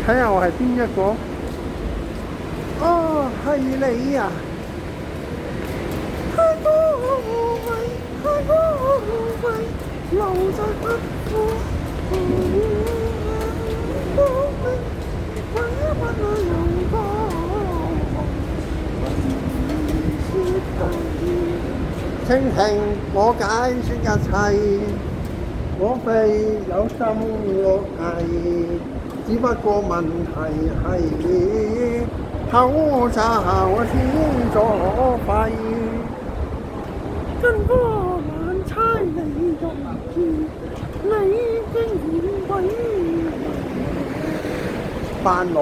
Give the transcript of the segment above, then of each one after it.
睇下我係邊一個？哦，係你啊！太多無謂，太多無謂，留在不負無名，為一吻那陽光，蜻蜓，我解釋一切，我非有心惡意，只不過問題係口罩天作廢，真多難猜你用意，你竟然毀翻來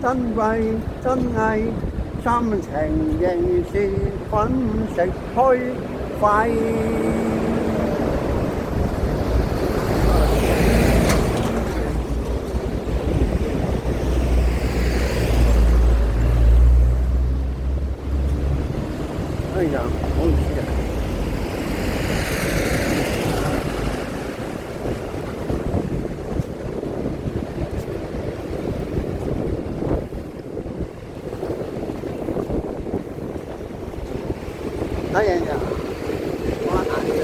真偽真偽，心情仍是粉飾虛廢。哎呀，唔好意思啊！睇嘢呀，我睇呀，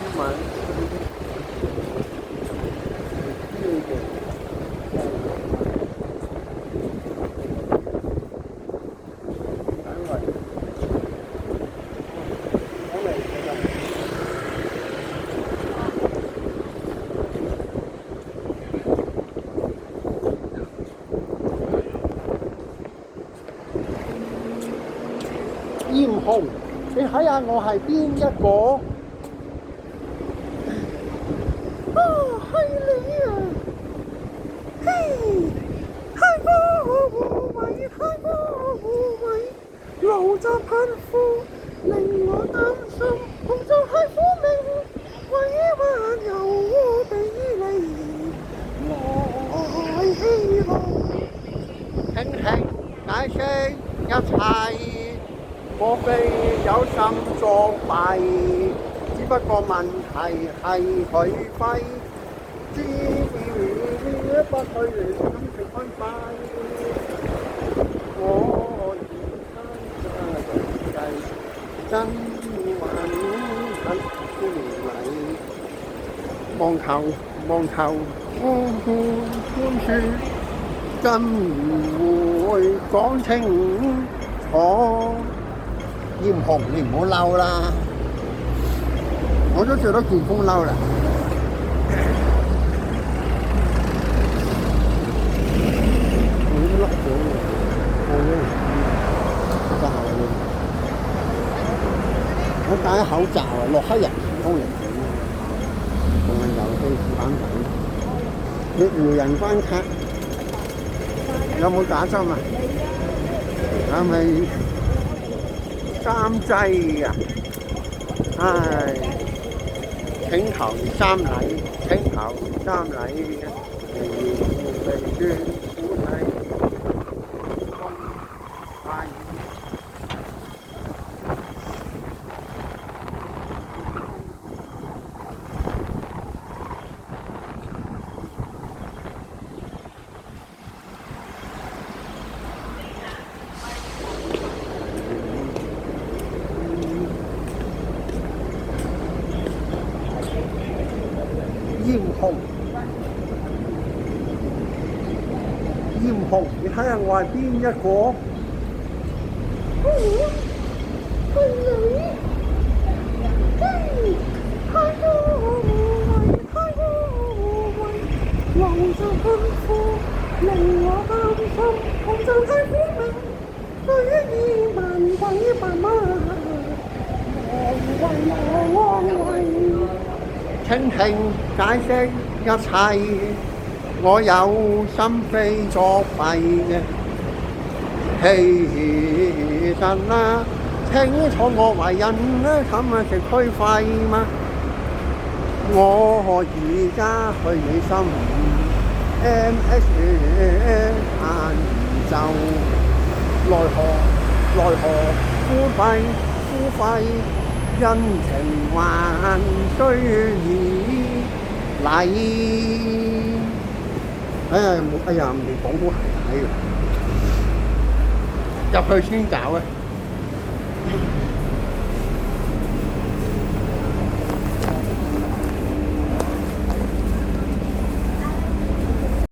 英文，艷紅，你睇下我係邊一個？哦，係你啊！嘿，太過無謂，太過無謂，流雜貧富令我擔心，紅就係苦命，委屈又俾你來欺負，輕輕解釋一切。我非有心作弊，只不過問題係佢廢，知不對你心情分快。我而家真還很歡禮，望頭觀處，真會講清楚。艷紅，你唔好嬲啦，我都着得件風褸啦。我都甩咗喎，我戴口罩啊，落黑人唔通嚟整啊，仲係遊戲試版底。你回人關卡有冇打針啊？係咪3劑啊！唉，請求3禮，請求3禮，未斷鼓勵，艷紅，你睇下我係邊一個？係你，太過無謂，太過無謂，流雜貧富令我擔心，紅就係苦命，對2萬鬼爸媽，枉為。蜻蜓解釋一切，我有心非作弊嘅。其實啊，清楚我為人咧，咁啊食虛廢嘛。我而家去你心 MS 晏晝，奈何付費，恩情還需要。禮。哎呀，唔講好鞋帶嘅，入去先搞啊！